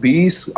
20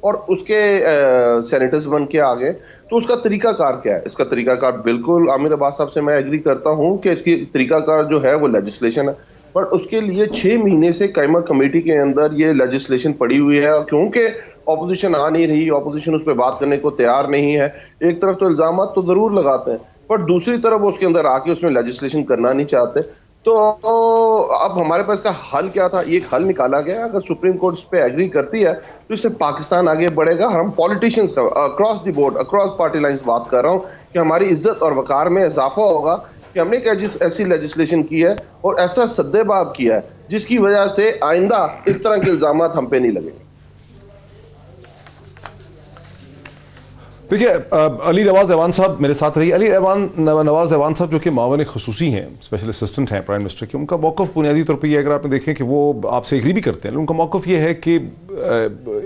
اور اس کے سینیٹرز بن کے آ گئے. تو اس کا طریقہ کار کیا ہے؟ اس کا طریقہ کار بالکل عامر عباس صاحب سے میں ایگری کرتا ہوں کہ اس کی طریقہ کار جو ہے وہ لیجسلیشن ہے، پر اس کے لیے 6 مہینے سے قائمہ کمیٹی کے اندر یہ لیجسلیشن پڑی ہوئی ہے، کیونکہ اپوزیشن آ نہیں رہی، اپوزیشن اس پہ بات کرنے کو تیار نہیں ہے. ایک طرف تو الزامات تو ضرور لگاتے ہیں، پر دوسری طرف اس کے اندر آ کے اس میں لیجسلیشن کرنا نہیں چاہتے. تو اب ہمارے پاس کا حل کیا تھا؟ یہ ایک حل نکالا گیا. اگر سپریم کورٹ اس پہ ایگری کرتی ہے تو اس سے پاکستان آگے بڑھے گا. ہم پولیٹیشینز کا across the board, across party lines بات کر رہا ہوں کہ ہماری عزت اور وقار میں اضافہ ہوگا کہ ہم نے ایک ایسی لیجسلیشن کی ہے اور ایسا سدے باب کیا ہے جس کی وجہ سے آئندہ اس طرح کے الزامات ہم پہ نہیں لگیں. دیکھیے علی نواز ایوان صاحب میرے ساتھ رہی. علی نواز ایوان صاحب جو کہ معاون خصوصی ہیں، اسپیشل اسسٹنٹ ہیں پرائم منسٹر کے، ان کا موقف بنیادی طور پہ یہ اگر آپ نے دیکھیں کہ وہ آپ سے ایگری بھی کرتے ہیں، ان کا موقف یہ ہے کہ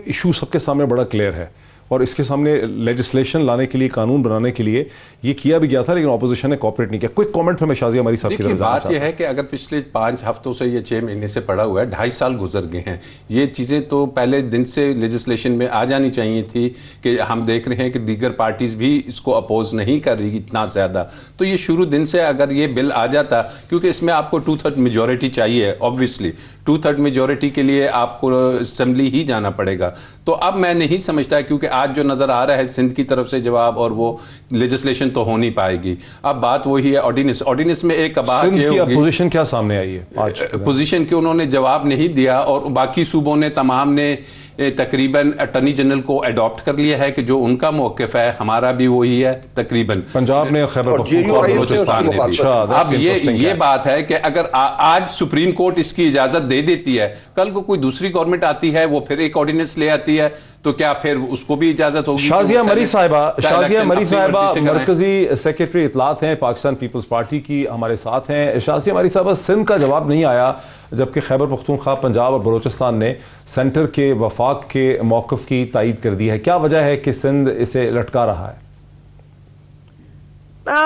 ایشو سب کے سامنے بڑا کلیئر ہے اور اس کے سامنے لیجسلیشن لانے کے لیے، قانون بنانے کے لیے یہ کیا بھی گیا تھا، لیکن اپوزیشن نے کوآپریٹ نہیں کیا. کوئی کامنٹ میں شازیہ مری صاحب کی دیکھیے بات یہ ہے کہ اگر پچھلے 5 ہفتوں سے یہ 6 مہینے سے پڑا ہوا ہے، 2.5 سال گزر گئے ہیں. یہ چیزیں تو پہلے دن سے لیجسلیشن میں آ جانی چاہیے تھی کہ ہم دیکھ رہے ہیں کہ دیگر پارٹیز بھی اس کو اپوز نہیں کر رہی اتنا زیادہ. تو یہ شروع دن سے اگر یہ بل آ جاتا، کیونکہ اس میں آپ کو 2/3 میجورٹی چاہیے، اوبویسلی 2/3 میجورٹی کے لیے آپ کو اسمبلی ہی جانا پڑے گا. تو اب میں نہیں سمجھتا، کیونکہ آج جو نظر آ رہا ہے سندھ کی طرف سے جواب، اور وہ لیجسلیشن تو ہو نہیں پائے گی. اب بات وہی ہے آرڈیننس میں ایک سندھ کی اپوزیشن کیا سامنے آئی ہے آج؟ اپوزیشن کے انہوں نے جواب نہیں دیا، اور باقی صوبوں نے تمام نے تقریباً اٹارنی جنرل کو اڈاپٹ کر لیا ہے کہ جو ان کا موقف ہے ہمارا بھی وہی ہے تقریباً. پنجاب نے، خیبر پختونخوا، بلوچستان نے بھی. اب یہ بات ہے کہ اگر آج سپریم کورٹ اس کی اجازت دے دیتی ہے، کل کو کوئی دوسری گورنمنٹ آتی ہے، وہ پھر ایک آرڈیننس لے آتی ہے، تو کیا پھر اس کو بھی اجازت ہوگی؟ شازیہ مری صاحبہ مرکزی سیکرٹری اطلاعات ہیں پاکستان پیپلز پارٹی کی، ہمارے ساتھ ہیں. شازیہ مری صاحبہ، سندھ کا جواب نہیں آیا جبکہ خیبر پختونخوا، پنجاب اور بلوچستان نے سینٹر کے وفاق کے موقف کی تائید کر دی ہے. کیا وجہ ہے کہ سندھ اسے لٹکا رہا ہے؟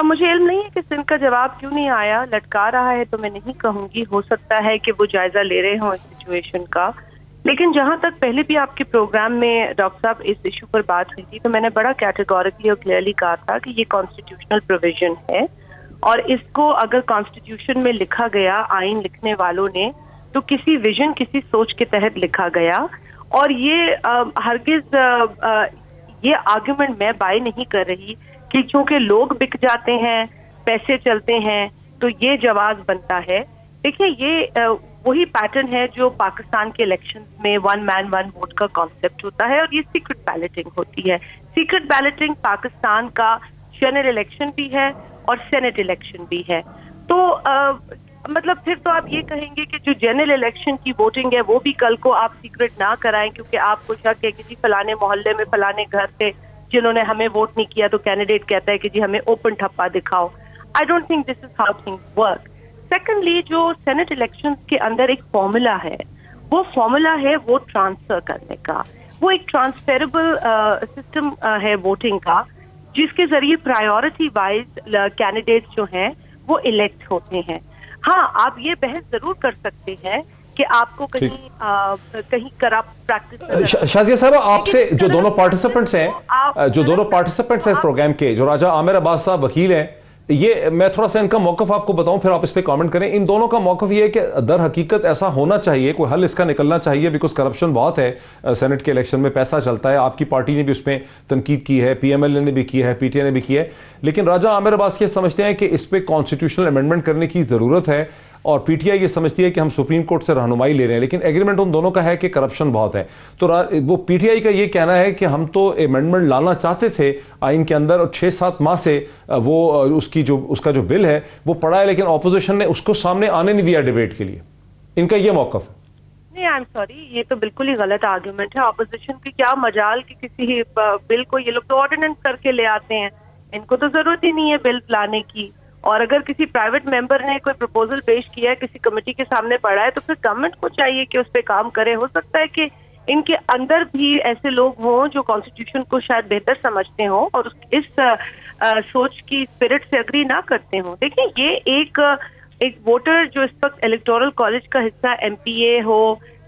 مجھے علم نہیں ہے کہ سندھ کا جواب کیوں نہیں آیا. لٹکا رہا ہے تو میں نہیں کہوں گی، ہو سکتا ہے کہ وہ جائزہ لے رہے ہوں اس سچویشن کا. لیکن جہاں تک پہلے بھی آپ کے پروگرام میں ڈاکٹر صاحب اس ایشو پر بات ہوئی تھی، تو میں نے بڑا کیٹیگوریکلی اور کلیئرلی کہا تھا کہ یہ کانسٹیٹیوشنل پروویژن ہے، اور اس کو اگر کانسٹیٹیوشن میں لکھا گیا آئین لکھنے والوں نے تو کسی ویژن، کسی سوچ کے تحت لکھا گیا. اور یہ ہرگز یہ آرگومنٹ میں بائی نہیں کر رہی کہ چونکہ لوگ بک جاتے ہیں، پیسے چلتے ہیں، تو یہ جواز بنتا ہے. دیکھیے یہ وہی پیٹرن ہے جو پاکستان کے الیکشن میں 1 man 1 vote کا کانسیپٹ ہوتا ہے، اور یہ سیکرٹ بیلٹنگ ہوتی ہے. سیکرٹ بیلٹنگ پاکستان کا جنرل الیکشن بھی ہے اور سینٹ الیکشن بھی ہے. تو مطلب پھر تو آپ یہ کہیں گے کہ جو جنرل الیکشن کی ووٹنگ ہے وہ بھی کل کو آپ سیکرٹ نہ کرائیں، کیونکہ آپ کو شک ہے کہ جی فلانے محلے میں فلانے گھر تھے جنہوں نے ہمیں ووٹ نہیں کیا، تو کینڈیڈیٹ کہتا ہے کہ جی ہمیں اوپن ٹھپا دکھاؤ. I don't think this is how things work. Secondly, جو سینٹ الیکشن کے اندر ایک فارمولا ہے، وہ فارمولا ہے ووٹ ٹرانسفر کرنے کا. وہ ایک ٹرانسفیریبل سسٹم ہے ووٹنگ کا، جس کے ذریعے پرائیورٹی وائز کینڈیڈیٹ جو ہیں وہ الیکٹ ہوتے ہیں. ہاں، آپ یہ بحث ضرور کر سکتے ہیں کہ آپ کو کہیں کرپٹ پریکٹس. شازیہ صاحبہ، آپ سے جو دونوں پارٹیسپنٹس ہیں اس پروگرام کے، جو راجہ عامر عباس صاحب وکیل ہیں، یہ میں تھوڑا سا ان کا موقف آپ کو بتاؤں، پھر آپ اس پہ کامنٹ کریں. ان دونوں کا موقف یہ ہے کہ در حقیقت ایسا ہونا چاہیے، کوئی حل اس کا نکلنا چاہیے، بیکاز کرپشن بہت ہے سینٹ کے الیکشن میں، پیسہ چلتا ہے. آپ کی پارٹی نے بھی اس میں تنقید کی ہے، پی ایم ایل اے نے بھی کی ہے، پی ٹی آئی نے بھی کی ہے. لیکن راجہ عامر عباس یہ سمجھتے ہیں کہ اس پہ کانسٹیٹیوشنل امینڈمنٹ کرنے کی ضرورت ہے، اور پی ٹی آئی یہ سمجھتی ہے کہ ہم سپریم کورٹ سے رہنمائی لے رہے ہیں. لیکن ایگریمنٹ ان دونوں کا ہے کہ کرپشن بہت ہے. تو وہ پی ٹی آئی کا یہ کہنا ہے کہ ہم تو امینڈمنٹ لانا چاہتے تھے آئین کے اندر، اور 6-7 ماہ سے وہ اس کا جو بل ہے وہ پڑا ہے، لیکن اپوزیشن نے اس کو سامنے آنے نہیں دیا ڈیبیٹ کے لیے. ان کا یہ موقف ہے. نہیں، آئی ایم سوری، یہ تو بالکل ہی غلط آرگومنٹ ہے. اپوزیشن کی کیا مجال کہ کسی بل کو، یہ لوگ تو آرڈیننس کر کے لے آتے ہیں، ان کو تو ضرورت ہی نہیں ہے بل لانے کی. اور اگر کسی پرائیویٹ ممبر نے کوئی پروپوزل پیش کیا ہے، کسی کمیٹی کے سامنے پڑا ہے، تو پھر گورنمنٹ کو چاہیے کہ اس پہ کام کرے. ہو سکتا ہے کہ ان کے اندر بھی ایسے لوگ ہوں جو کانسٹیٹیوشن کو شاید بہتر سمجھتے ہوں اور اس سوچ کی اسپرٹ سے اگری نہ کرتے ہوں. دیکھیں، یہ ایک ووٹر جو اس وقت الیکٹورل کالج کا حصہ، ایم پی اے ہو،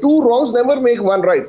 2 wrongs never make 1 right।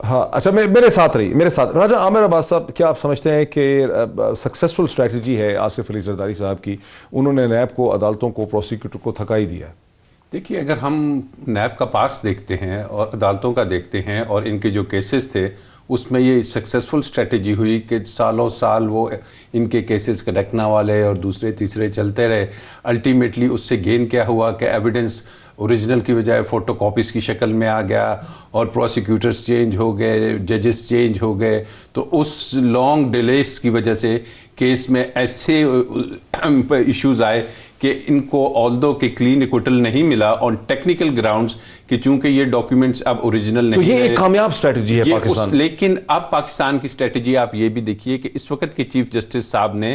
ہاں اچھا میرے ساتھ راجہ عامر عباس صاحب، کیا آپ سمجھتے ہیں کہ سکسیسفل اسٹریٹجی ہے آصف علی زرداری صاحب کی؟ انہوں نے نیب کو، عدالتوں کو، پروسیکیوٹر کو تھکا ہی دیا ہے. دیکھیے، اگر ہم نیب کا پاس دیکھتے ہیں اور عدالتوں کا دیکھتے ہیں اور ان کے جو کیسز تھے، اس میں یہ سکسیسفل اسٹریٹجی ہوئی کہ سالوں سال وہ ان کے کیسز کھڑکنا والے اور دوسرے تیسرے چلتے رہے. الٹیمیٹلی اس سے گین کیا ہوا کہ ایویڈنس اوریجنل کی بجائے فوٹو کاپیز کی شکل میں آ گیا اور پروسیکیوٹرز چینج ہو گئے، ججز چینج ہو گئے. تو اس لانگ ڈیلیز کی وجہ سے کیس میں ایسے ایشوز آئے کہ ان کو آلدو کہ کلین ایکوٹل نہیں ملا آن ٹیکنیکل گراؤنڈز کہ چونکہ یہ ڈاکیومنٹس اب اوریجنل نہیں. تو یہ ایک کامیاب اسٹریٹجی ہے پاکستان. لیکن اب پاکستان کی اسٹریٹجی آپ یہ بھی دیکھیے کہ اس وقت کے چیف جسٹس صاحب نے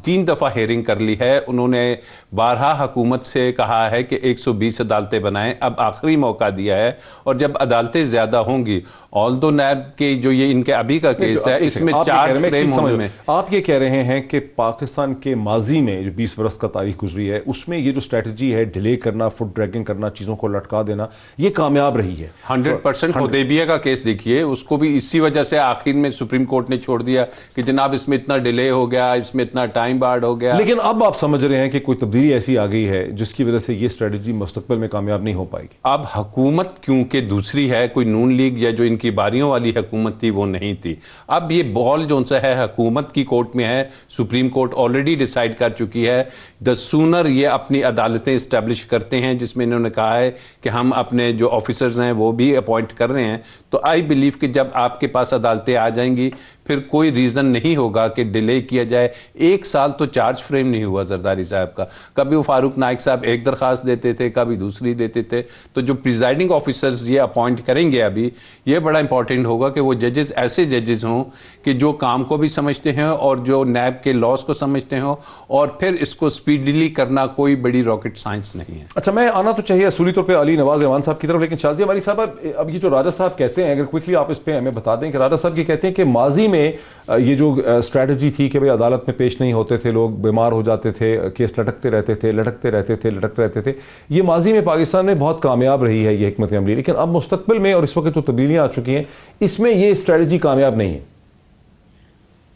3 دفعہ ہیئرنگ کر لی ہے. انہوں نے بارہا حکومت سے کہا ہے کہ 120 عدالتیں بنائیں. اب آخری موقع دیا ہے اور جب عدالتیں زیادہ ہوں گی، آلدو نیب کے جو یہ ان کے ابھی کا کیس ہے، اس میں 4 فریم ہونے میں. آپ یہ کہہ رہے ہیں کہ پاکستان کے ماضی میں جو 20 برس کا تاریخ گزری ہے، اس میں یہ جو اسٹریٹجی ہے ڈیلے کرنا، فٹ ڈریگنگ کرنا، چیزوں کو لٹکا دینا، یہ کامیاب رہی ہے. 100% حدیبیہ کا کیس دیکھیے، اس کو بھی اسی وجہ سے آخر میں سپریم کورٹ نے چھوڑ دیا کہ جناب اس میں اتنا ڈیلے ہو گیا، اس میں اتنا ٹائم بارڈ ہو گیا. لیکن اب آپ سمجھ رہے ہیں کہ کوئی تبدیلی ایسی آ گئی ہے جس کی وجہ سے یہ اسٹریٹجی مستقبل میں کامیاب نہیں ہو پائے گی. اب حکومت کیونکہ دوسری ہے، کوئی نون لیگ یا جو ان کی باریوں والی حکومت تھی وہ نہیں تھی. اب یہ بال جو سا ہے حکومت کی کورٹ میں ہے. سپریم کورٹ آلریڈی ڈیسائیڈ کر چکی ہے. دا سونر یہ اپنی عدالتیں اسٹیبلش کرتے ہیں جس میں انہوں نے کہا ہے کہ ہم اپنے جو آفیسرز ہیں وہ بھی اپوائنٹ کر رہے ہیں، تو آئی بلیو کہ جب آپ کے پاس عدالتیں آ جائیں گی پھر کوئی ریزن نہیں ہوگا کہ ڈیلے کیا جائے. 1 سال تو چارج فریم نہیں ہوا زرداری صاحب کا. کبھی وہ فاروق نائک صاحب ایک درخواست دیتے تھے، کبھی دوسری دیتے تھے. تو جو پریزائڈنگ آفیسرز یہ اپوائنٹ کریں گے ابھی، یہ بڑا امپورٹنٹ ہوگا کہ وہ ججز ایسے ججز ہوں کہ جو کام کو بھی سمجھتے ہیں اور جو نیب کے لاس کو سمجھتے ہوں، اور پھر اس کو سپیڈلی کرنا کوئی بڑی راکٹ سائنس نہیں ہے. اچھا، میں آنا تو چاہیے اصولی طور پہ علی نواز ایوان صاحب کی طرف، لیکن شازیہ والی صاحب اب یہ جو راجہ صاحب کہتے ہیں، اگر کوئکلی آپ اس پہ ہمیں بتا دیں کہ راجہ صاحب یہ کہتے ہیں کہ ماضی میں یہ جو اسٹریٹجی تھی کہ بھئی عدالت میں پیش نہیں ہوتے تھے، لوگ بیمار ہو جاتے تھے، کیس لٹکتے رہتے تھے، یہ ماضی میں پاکستان میں بہت کامیاب رہی ہے یہ حکمت عملی. لیکن اب مستقبل میں اور اس وقت جو تبدیلیاں آ چکی ہیں، اس میں یہ اسٹریٹجی کامیاب نہیں ہے.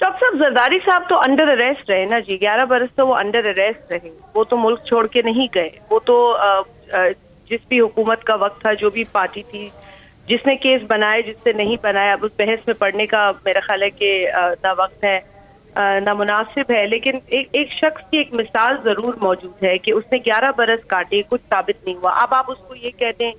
ڈاکٹر صاحب، زرداری صاحب تو انڈر اریسٹ رہے نا جی. 11 برس تو وہ انڈر اریسٹ رہے. وہ تو ملک چھوڑ کے نہیں گئے. وہ تو جس بھی حکومت کا وقت تھا، جو بھی پارٹی تھی، جس نے کیس بنائے، جس سے نہیں بنایا، اب اس بحث میں پڑھنے کا میرا خیال ہے کہ نہ وقت ہے نہ مناسب ہے. لیکن ایک شخص کی ایک مثال ضرور موجود ہے کہ اس نے 11 برس کاٹے، کچھ ثابت نہیں ہوا. اب آپ اس کو یہ کہہ دیں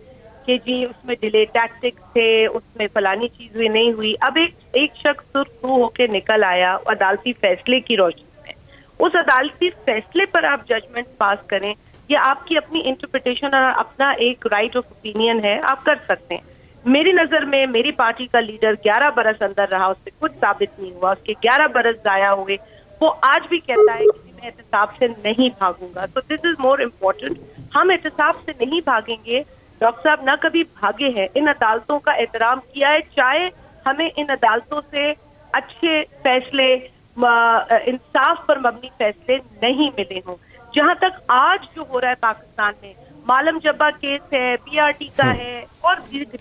کہ جی اس میں ڈیلے ٹیکٹکس تھے، اس میں فلانی چیز ہوئی نہیں ہوئی. اب ایک شخص سرخرو ہو کے نکل آیا عدالتی فیصلے کی روشنی میں. اس عدالتی فیصلے پر آپ ججمنٹ پاس کریں، یہ آپ کی اپنی انٹرپریٹیشن اور اپنا ایک رائٹ آف اوپینین ہے، آپ کر سکتے ہیں. میری نظر میں میری پارٹی کا لیڈر 11 برس اندر رہا، اس سے کچھ ثابت نہیں ہوا، اس کے 11 برس ضائع ہوئے. وہ آج بھی کہتا ہے کہ میں احتساب سے نہیں بھاگوں گا. تو دس از مور امپورٹنٹ. ہم احتساب سے نہیں بھاگیں گے. ڈاکٹر صاحب نہ کبھی بھاگے ہیں، ان عدالتوں کا احترام کیا ہے، چاہے ہمیں ان عدالتوں سے اچھے فیصلے، انصاف پر مبنی فیصلے نہیں ملے ہوں. جہاں تک آج جو ہو رہا ہے پاکستان میں، معلم جبا کیس ہے، پی آر ٹی کا ہے، اور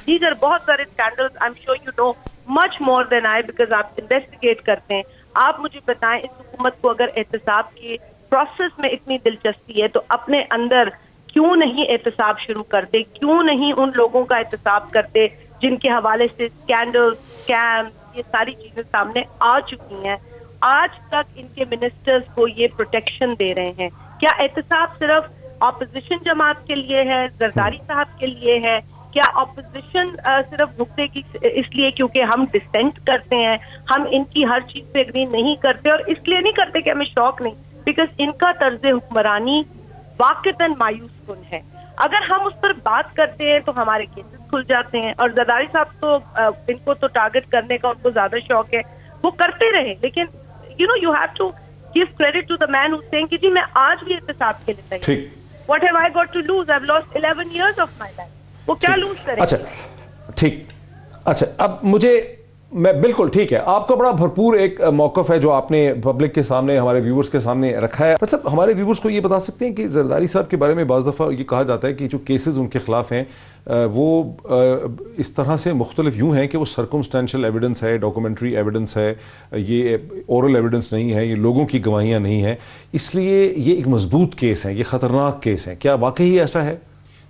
دیگر بہت سارے scandals. I'm sure you know much more than I because آپ انویسٹیگیٹ کرتے ہیں. آپ مجھے بتائیں، اس حکومت کو اگر احتساب کے پروسیس میں اتنی دلچسپی ہے تو اپنے اندر کیوں نہیں احتساب شروع کرتے؟ کیوں نہیں ان لوگوں کا احتساب کرتے جن کے حوالے سے اسکینڈل، اسکیم، یہ ساری چیزیں سامنے آ چکی ہیں؟ آج تک ان کے منسٹرز کو یہ پروٹیکشن دے رہے ہیں. کیا احتساب صرف اپوزیشن جماعت کے لیے ہے، زرداری صاحب کے لیے ہے؟ کیا اپوزیشن صرف بھگتے کی اس لیے کیونکہ ہم ڈسینٹ کرتے ہیں، ہم ان کی ہر چیز پہ اگری نہیں کرتے، اور اس لیے نہیں کرتے کہ ہمیں شوق نہیں، بیکاز ان کا طرز حکمرانی واقعتاً مایوس کن ہے. اگر ہم اس پر بات کرتے ہیں تو ہمارے کیسز کھل جاتے ہیں. اور زرداری صاحب تو ان کو تو ٹارگٹ کرنے کا ان کو زیادہ شوق ہے، وہ کرتے رہے. لیکن you have to give credit to the man who seeing کہ جی میں آج بھی احتساب کے لیے تیار ہوں. What have I got to lose? I've lost 11 years of my life. وہ کیا لوز کریں؟ اچھا ٹھیک. اچھا اب میں بالکل ٹھیک ہے، آپ کا بڑا بھرپور ایک موقف ہے جو آپ نے پبلک کے سامنے، ہمارے ویورز کے سامنے رکھا ہے. صاحب ہمارے ویورز کو یہ بتا سکتے ہیں کہ زرداری صاحب کے بارے میں بعض دفعہ یہ کہا جاتا ہے کہ جو کیسز ان کے خلاف ہیں وہ اس طرح سے مختلف یوں ہیں کہ وہ سرکمسٹینشل ایویڈنس ہے، ڈاکومنٹری ایویڈنس ہے، یہ اورل ایویڈنس نہیں ہے، یہ لوگوں کی گواہیاں نہیں ہیں، اس لیے یہ ایک مضبوط کیس ہے، یہ خطرناک کیس ہے. کیا واقعی ایسا ہے؟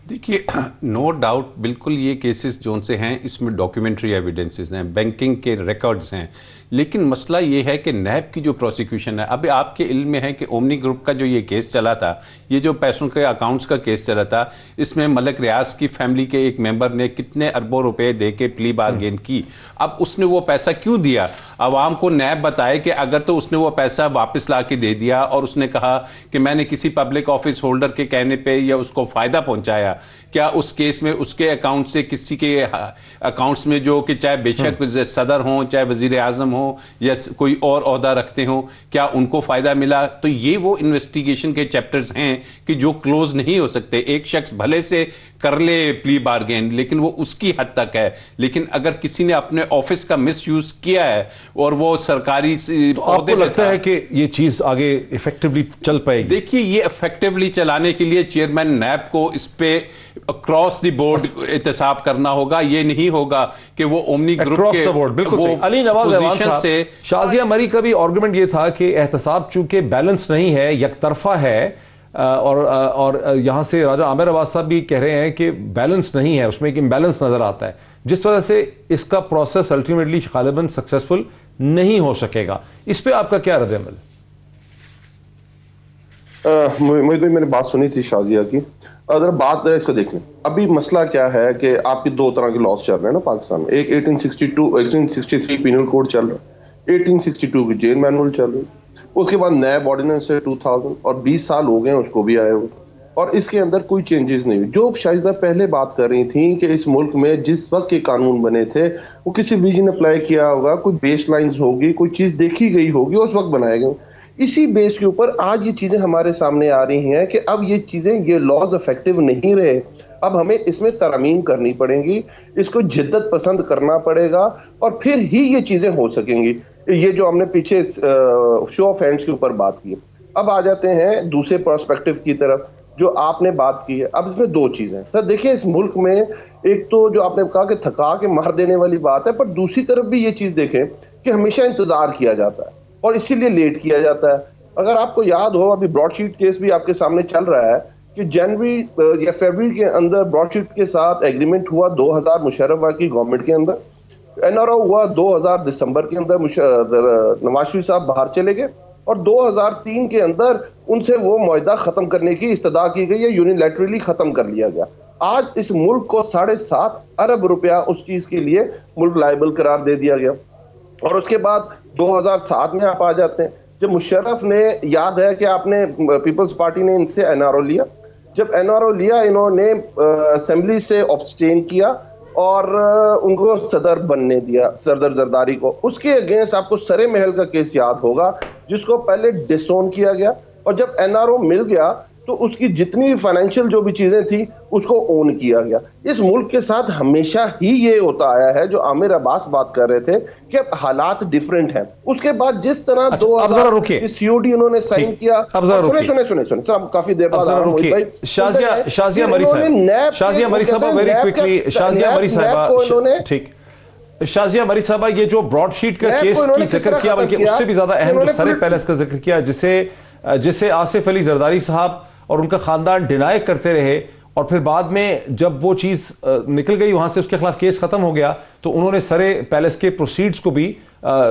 دیکھیے نو ڈاؤٹ بالکل یہ کیسز جو سے ہیں اس میں ڈاکیومنٹری ایویڈنسز ہیں، بینکنگ کے ریکارڈز ہیں، لیکن مسئلہ یہ ہے کہ نیب کی جو پروسیکیوشن ہے، اب آپ کے علم میں ہے کہ اومنی گروپ کا جو یہ کیس چلا تھا، یہ جو پیسوں کے اکاؤنٹس کا کیس چلا تھا، اس میں ملک ریاض کی فیملی کے ایک ممبر نے کتنے اربوں روپے دے کے پلی بارگین کی. اب اس نے وہ پیسہ کیوں دیا؟ عوام کو نیب بتائے کہ اگر تو اس نے وہ پیسہ واپس لا کے دے دیا اور اس نے کہا کہ میں نے کسی پبلک آفس ہولڈر کے کہنے پہ یا اس کو فائدہ پہنچایا، کیا اس کیس میں اس کے اکاؤنٹ سے کسی کے اکاؤنٹس میں جو کہ چاہے بے شک صدر ہوں، چاہے وزیر اعظم ہوں یا کوئی اور عہدہ رکھتے ہوں، کیا ان کو فائدہ ملا؟ تو یہ وہ انویسٹیگیشن کے چیپٹرز ہیں کہ جو کلوز نہیں ہو سکتے. ایک شخص بھلے سے کر لے پلی بارگین لیکن وہ اس کی حد تک ہے، لیکن اگر کسی نے اپنے آفس کا مس یوز کیا ہے اور وہ سرکاری آپ کو لگتا ہے کہ یہ چیز آگے ایفیکٹولی چل پائے گی؟ دیکھیے یہ ایفیکٹولی چلانے کے لیے چیئرمین نیب کو اس پہ اکراس دی بورڈ احتساب کرنا ہوگا. یہ نہیں ہوگا کہ وہ اومنی گروپ کے بالکل علی نواز ایوان سے شازیہ مری کا بھی آرگومنٹ یہ تھا کہ احتساب چونکہ بیلنس نہیں ہے، یک طرفہ ہے، اور یہاں سے راجہ عامر عباس صاحب بھی کہہ رہے ہیں کہ بیلنس نہیں ہے، اس میں ایک امبیلنس نظر آتا ہے، جس وجہ سے اس کا پروسیس الٹیمیٹلی غالباً سکسیسفل نہیں ہو سکے گا. اس پہ آپ کا کیا رد عمل؟ میں نے بات سنی تھی شازیہ کی. اگر بات اس کو دیکھ لیں، ابھی مسئلہ کیا ہے کہ آپ کی دو طرح کے لاس چل رہے ہیں نا پاکستان میں. ایک 1863 پینل کوڈ چل رہا ہے، 1862 کی جیل مینول چل رہی ہے، اس کے بعد نیب آرڈیننس ہے 2000 اور 20 سال ہو گئے ہیں اس کو بھی آئے ہوئے، اور اس کے اندر کوئی چینجز نہیں ہوئی. جو شائستہ پہلے بات کر رہی تھیں کہ اس ملک میں جس وقت کے قانون بنے تھے وہ کسی ویژن اپلائی کیا ہوگا، کوئی بیس لائنز ہوگی، کوئی چیز دیکھی گئی ہوگی، اس وقت بنائے گئے. اسی بیس کے اوپر آج یہ چیزیں ہمارے سامنے آ رہی ہیں کہ اب یہ چیزیں، یہ لاز افیکٹو نہیں رہے، اب ہمیں اس میں ترامیم کرنی پڑیں گی، اس کو جدت پسند کرنا پڑے گا، اور پھر ہی یہ چیزیں ہو سکیں گی. یہ جو ہم نے پیچھے شو آف ہینڈز کے اوپر بات کی. اب آ جاتے ہیں دوسرے پرسپیکٹو کی طرف جو آپ نے بات کی ہے. اب اس میں دو چیزیں سر دیکھیں، اس ملک میں ایک تو جو آپ نے کہا کہ تھکا کے مار دینے والی بات ہے، پر دوسری طرف بھی یہ چیز دیکھیں کہ ہمیشہ انتظار کیا جاتا ہے اور اسی لیے لیٹ کیا جاتا ہے. اگر آپ کو یاد ہو، ابھی براڈ شیٹ کیس بھی آپ کے سامنے چل رہا ہے کہ جنوری یا فیبرری کے اندر براڈ شیٹ کے ساتھ ایگریمنٹ ہوا 2000 مشرف کی گورنمنٹ کے اندر، این آر او ہوا 2000 دسمبر کے اندر، نواز شریف صاحب باہر چلے گئے اور 2003 کے اندر ان سے وہ معاہدہ ختم کرنے کی استدعا کی گئی ہے، یونیلیٹرلی ختم کر لیا گیا. آج اس ملک کو 7.5 ارب روپیہ اس چیز کے لیے ملک لائبل قرار دے دیا گیا. اور اس کے بعد 2007 میں آپ آ جاتے ہیں جب مشرف نے، یاد ہے کہ آپ نے پیپلز پارٹی نے ان سے این آر او لیا، جب این آر او لیا انہوں نے اسمبلی سے ابسٹین کیا اور ان کو صدر بننے دیا، صدر زرداری کو. اس کے اگینسٹ آپ کو سرے محل کا کیس یاد ہوگا جس کو پہلے ڈسون کیا گیا، اور جب این آر او مل گیا تو اس کی جتنی بھی فائنینشیل جو بھی چیزیں تھیں اس کو اون کیا گیا. اس ملک کے ساتھ ہمیشہ ہی یہ ہوتا آیا ہے جو عامر عباس بات کر رہے تھے کہ حالات ڈیفرنٹ ہیں. اس کے بعد جس طرح سی او ڈی انہوں نے سائن کیا، سنے سر کافی دیر بعد شازیہ مری صاحبہ یہ جو براڈ شیٹ کا کیس کی ذکر کیا، بلکہ اس سے بھی زیادہ اہم جو سرے پیلس کا ذکر کیا، جسے آصف علی زرداری صاحب اور ان کا خاندان ڈینائی کرتے رہے، اور پھر بعد میں جب وہ چیز نکل گئی وہاں سے، اس کے خلاف کیس ختم ہو گیا، تو انہوں نے سرے پیلس کے پروسیڈز کو بھی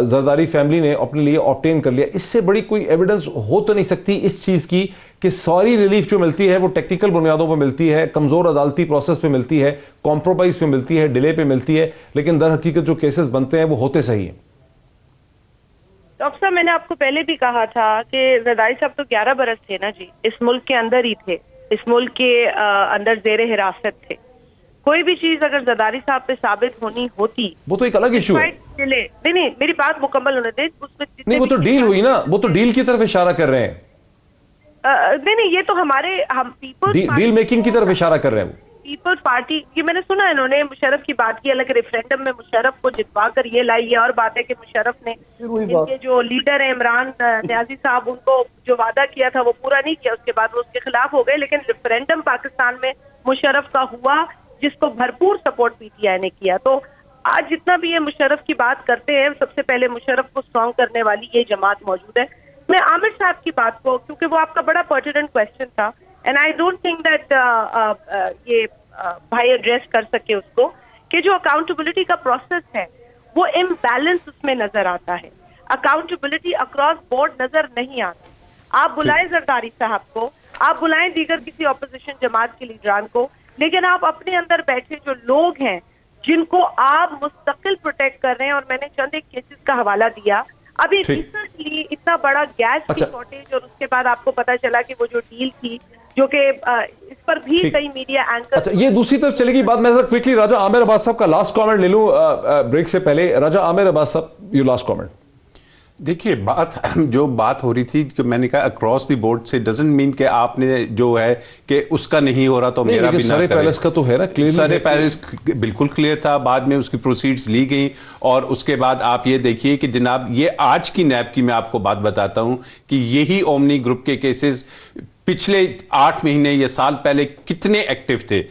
زرداری فیملی نے اپنے لیے آبٹین کر لیا. اس سے بڑی کوئی ایویڈنس ہو تو نہیں سکتی اس چیز کی کہ ساری ریلیف جو ملتی ہے وہ ٹیکنیکل بنیادوں پہ ملتی ہے، کمزور عدالتی پروسیس پہ ملتی ہے، کمپرومائز پہ ملتی ہے، ڈیلے پہ ملتی ہے، لیکن در حقیقت جو کیسز بنتے ہیں وہ ہوتے صحیح ہیں. ڈاکٹر صاحب میں نے آپ کو پہلے بھی کہا تھا کہ زرداری صاحب تو 11 برس تھے نا جی، اس ملک کے اندر ہی تھے، اس ملک کے اندر زیر حراست تھے. کوئی بھی چیز اگر زرداری صاحب پہ ثابت ہونی ہوتی، وہ تو ایک الگ ایشو ہے. نہیں میری بات مکمل ہونے دیں. نہیں وہ تو ڈیل ہوئی نا، وہ تو ڈیل کی طرف اشارہ کر رہے ہیں. نہیں یہ تو ہمارے ڈیل میکنگ کی طرف اشارہ کر رہے ہیں. پیپلز پارٹی، یہ میں نے سنا انہوں نے مشرف کی بات کی، حالانکہ ریفرینڈم میں مشرف کو جتوا کر یہ لائی ہے، اور بات ہے کہ مشرف نے ان کے جو لیڈر ہیں عمران نیازی صاحب، ان کو جو وعدہ کیا تھا وہ پورا نہیں کیا، اس کے بعد وہ اس کے خلاف ہو گئے. لیکن ریفرینڈم پاکستان میں مشرف کا ہوا جس کو بھرپور سپورٹ PTI نے کیا. تو آج جتنا بھی یہ مشرف کی بات کرتے ہیں, سب سے پہلے مشرف کو اسٹرانگ کرنے والی یہ جماعت موجود ہے. میں عامر صاحب کی بات کو, کیونکہ وہ آپ کا بڑا پرٹیننٹ کوشچن تھا, and I don't think that یہ بھائی ایڈریس کر سکے اس کو, کہ جو اکاؤنٹیبلٹی کا پروسیس ہے وہ امبیلنس اس میں نظر آتا ہے. اکاؤنٹیبلٹی اکراس بورڈ نظر نہیں آتی. آپ بلائیں زرداری صاحب کو, آپ بلائیں دیگر کسی اپوزیشن جماعت کے لیڈران کو, لیکن آپ اپنے اندر بیٹھے جو لوگ ہیں جن کو آپ مستقل پروٹیکٹ کر رہے ہیں, اور میں نے چند ایک کیسز کا حوالہ دیا ابھی ریسنٹلی, اتنا بڑا گیس کی شارٹیج, اور اس کے بعد آپ کو پتا چلا کہ وہ جو ڈیل تھی جو کہ اس پر بھی کئی میڈیا اینکر. اچھا, یہ دوسری طرف چلے گی بات. میں ذرا کوئکلی راجہ عامر عباس صاحب کا لاسٹ کامنٹ لے لوں بریک سے پہلے. راجہ عامر عباس صاحب, یور لاسٹ کامنٹ. دیکھیے, جو بات ہو رہی تھی, جو میں نے کہا اکراس دی بورڈ سے ڈزنٹ مین کہ آپ نے جو ہے کہ اس کا نہیں ہو رہا تو میرا بھی نہ کرے. سر پیلس کا تو ہے نا, سر پیلس بالکل کلیئر تھا, بعد میں اس کی پروسیڈز لی گئیں, اور اس کے بعد آپ یہ دیکھیے کہ جناب یہ آج کی نیب کی میں آپ کو بات بتاتا ہوں کہ یہی اومنی گروپ کے کیسز پچھلے 8 مہینے یا سال پہلے کتنے ایکٹیو تھے,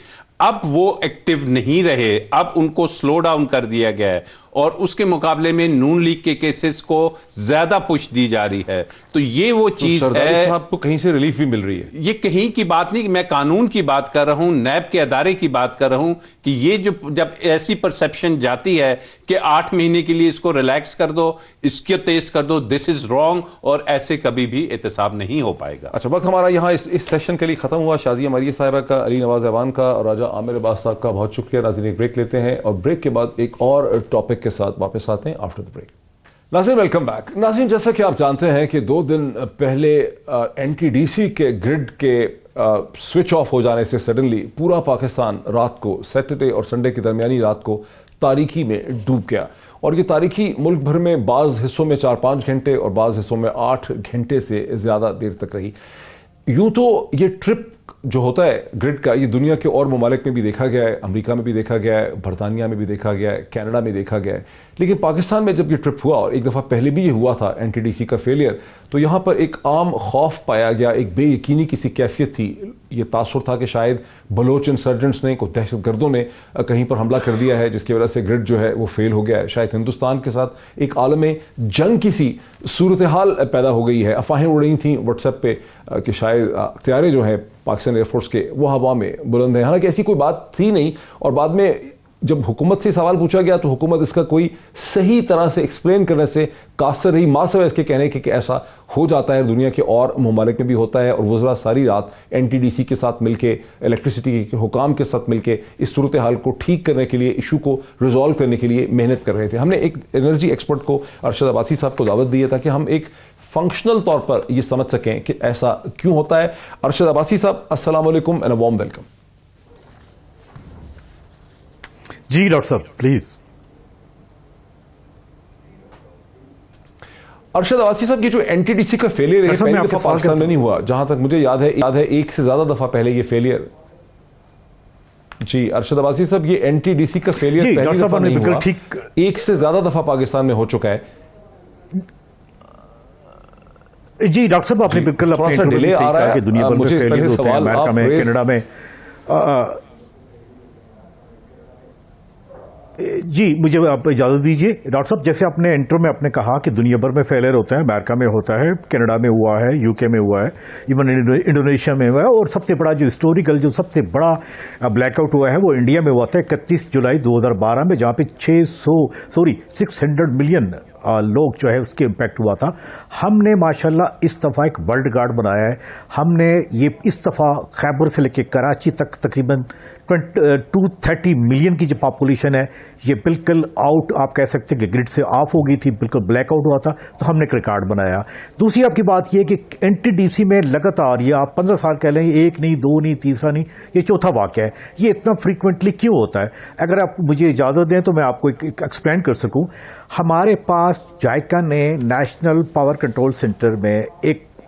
اب وہ ایکٹیو نہیں رہے, اب ان کو سلو ڈاؤن کر دیا گیا ہے, اور اس کے مقابلے میں نون لیگ کے کیسز کو زیادہ پش دی جا رہی ہے. تو یہ وہ چیز ہے, صاحب کو کہیں سے ریلیف بھی مل رہی ہے. یہ کہیں کی بات نہیں, میں قانون کی بات کر رہا ہوں, نیب کے ادارے کی بات کر رہا ہوں, کہ یہ جو جب ایسی پرسیپشن جاتی ہے کہ 8 مہینے کے لیے اس کو ریلیکس کر دو, اس کو تیز کر دو, دس از رانگ, اور ایسے کبھی بھی احتساب نہیں ہو پائے گا. اچھا, وقت ہمارا یہاں اس سیشن کے لیے ختم ہوا. شازیہ مریہ صاحبہ کا, علی نواز ایوان کا, اور راجہ عامر عباس صاحب کا بہت شکریہ. ناظرین, ایک بریک لیتے ہیں, اور بریک کے بعد ایک اور ٹاپک کے ساتھ واپس آتے ہیں آفٹر دا بریک. ناظرین, ویلکم بیک. ناظرین, جیسا کہ آپ جانتے ہیں کہ 2 دن پہلے NTDC کے گرڈ کے سوئچ آف ہو جانے سے سڈنلی پورا پاکستان رات کو, سیٹرڈے اور سنڈے کی درمیانی رات کو تاریکی میں ڈوب گیا. اور یہ تاریکی ملک بھر میں بعض حصوں میں 4-5 گھنٹے اور بعض حصوں میں 8 گھنٹے سے زیادہ دیر تک رہی. یوں تو یہ ٹرپ جو ہوتا ہے گرڈ کا, یہ دنیا کے اور ممالک میں بھی دیکھا گیا ہے, امریکہ میں بھی دیکھا گیا ہے, برطانیہ میں بھی دیکھا گیا ہے, کینیڈا میں دیکھا گیا ہے, لیکن پاکستان میں جب یہ ٹرپ ہوا, اور ایک دفعہ پہلے بھی یہ ہوا تھا NTDC کا فیلئر, تو یہاں پر ایک عام خوف پایا گیا, ایک بے یقینی کی سی کیفیت تھی. یہ تاثر تھا کہ شاید بلوچ انسرجنٹس نے, کوئی دہشت گردوں نے کہیں پر حملہ کر دیا ہے, جس کی وجہ سے گرڈ جو ہے وہ فیل ہو گیا ہے. شاید ہندوستان کے ساتھ ایک عالم جنگ کی سی صورتحال پیدا ہو گئی ہے. افواہیں اڑ رہی تھیں واٹس ایپ پہ کہ شاید طیارے جو ہیں پاکستان ایئر فورس کے وہ ہوا میں بلند ہیں, حالانکہ ایسی کوئی بات تھی نہیں. اور بعد میں جب حکومت سے سوال پوچھا گیا تو حکومت اس کا کوئی صحیح طرح سے ایکسپلین کرنے سے قاصر رہی, ماں سوائے اس کے کہنے کہ ایسا ہو جاتا ہے, دنیا کے اور ممالک میں بھی ہوتا ہے. اور وزراء ساری رات NTDC کے ساتھ مل کے, الیکٹریسٹی کے حکام کے ساتھ مل کے اس صورتحال کو ٹھیک کرنے کے لیے, ایشو کو ریزالو کرنے کے لیے محنت کر رہے تھے. ہم نے ایک انرجی ایکسپرٹ کو, ارشد عباسی صاحب کو دعوت دی ہے تاکہ ہم ایک فنکشنل طور پر یہ سمجھ سکیں کہ ایسا کیوں ہوتا ہے. ارشد عباسی صاحب, السلام علیکم اینڈ اے وارم ویلکم. جی ڈاکٹر صاحب پلیز. ارشد عباسی صاحب, یہ جو NTDC کا فیلئر ہے پہلی دفعہ پاکستان میں نہیں ہوا, جہاں تک مجھے یاد ہے ایک سے زیادہ دفعہ پہلے یہ فیلئر. جی ارشد عباسی صاحب, یہ NTDC کا فیلئر پہلی دفعہ نہیں ہوا, ایک سے زیادہ دفعہ پاکستان میں ہو چکا ہے. جی ڈاکٹر صاحب, آپ نے بالکل تھوڑا سا ڈیلے آ رہا ہے, دنیا بھر میں فیلئر ہوتے ہیں, امریکہ میں, کینیڈا میں. جی مجھے آپ اجازت دیجیے ڈاکٹر صاحب. جیسے آپ نے انٹرو میں آپ نے کہا کہ دنیا بھر میں فیلئر ہوتا ہے, امریکہ میں ہوتا ہے, کینیڈا میں ہوا ہے, UK میں ہوا ہے, ایون انڈونیشیا میں ہوا ہے, اور سب سے بڑا جو ہسٹوریکل جو سب سے بڑا بلیک آؤٹ ہوا ہے وہ انڈیا میں ہوا تھا 31 جولائی 2012 میں, جہاں پہ 600 ملین لوگ جو ہے اس کے امپیکٹ ہوا تھا. ہم نے ماشاءاللہ اس دفعہ ایک ورلڈ گارڈ بنایا ہے. ہم نے یہ اس دفعہ خیبر سے لے کے کراچی تک تقریباً 230 ملین کی جو پاپولیشن ہے, یہ بالکل آؤٹ آپ کہہ سکتے ہیں کہ گرڈ سے آف ہو گئی تھی, بالکل بلیک آؤٹ ہوا تھا, تو ہم نے ایک ریکارڈ بنایا. دوسری آپ کی بات یہ کہ NTDC میں لگاتار, یہ آپ 15 سال کہہ لیں, ایک نہیں, دو نہیں, تیسرا نہیں, یہ چوتھا واقعہ ہے. یہ اتنا فریکوینٹلی کیوں ہوتا ہے؟ اگر آپ مجھے اجازت دیں تو میں آپ کو ایکسپلین کر سکوں. ہمارے پاس جائکا نے نیشنل پاور کنٹرول سینٹر میں ایک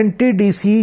NTDC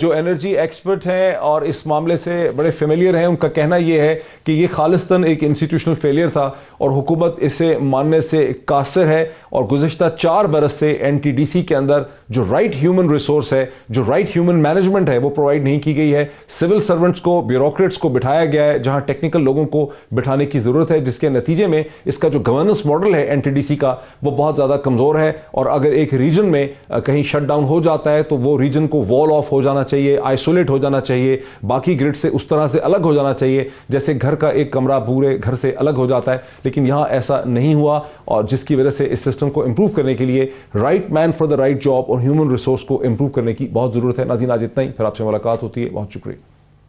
جو انرجی ایکسپرٹ ہیں اور اس معاملے سے بڑے فیملیئر ہیں، ان کا کہنا یہ ہے کہ یہ خالصتاً ایک انسٹیٹیوشنل فیلئر تھا اور حکومت اسے ماننے سے قاصر ہے، اور گزشتہ 4 برس سے این ٹی ڈی سی کے اندر جو رائٹ ہیومن ریسورس ہے، جو رائٹ ہیومن مینجمنٹ ہے، وہ پرووائڈ نہیں کی گئی ہے. سول سرونٹس کو، بیوروکریٹس کو بٹھایا گیا ہے جہاں ٹیکنیکل لوگوں کو بٹھانے کی ضرورت ہے، جس کے نتیجے میں اس کا جو گورننس ماڈل ہے این ٹی ڈی سی کا وہ بہت زیادہ کمزور ہے. اور اگر ایک ریجن میں کہیں شٹ ڈاؤن ہو جاتا ہے تو وہ ریجن کو وال آف ہو جانا چاہیے، آئسولیٹ ہو جانا چاہیے، باقی گرڈ سے اس طرح سے الگ ہو جانا چاہیے جیسے گھر کا ایک کمرہ پورے گھر سے الگ ہو جاتا ہے. لیکن یہاں ایسا نہیں ہوا، اور جس کی وجہ سے اس سسٹم کو امپروو کرنے کے لیے right man for the right job اور ہیومن ریسورس کو امپروو کرنے کی بہت ضرورت ہے. ناظرین آج اتنا ہی، پھر آپ سے ملاقات ہوتی ہے. بہت شکریہ.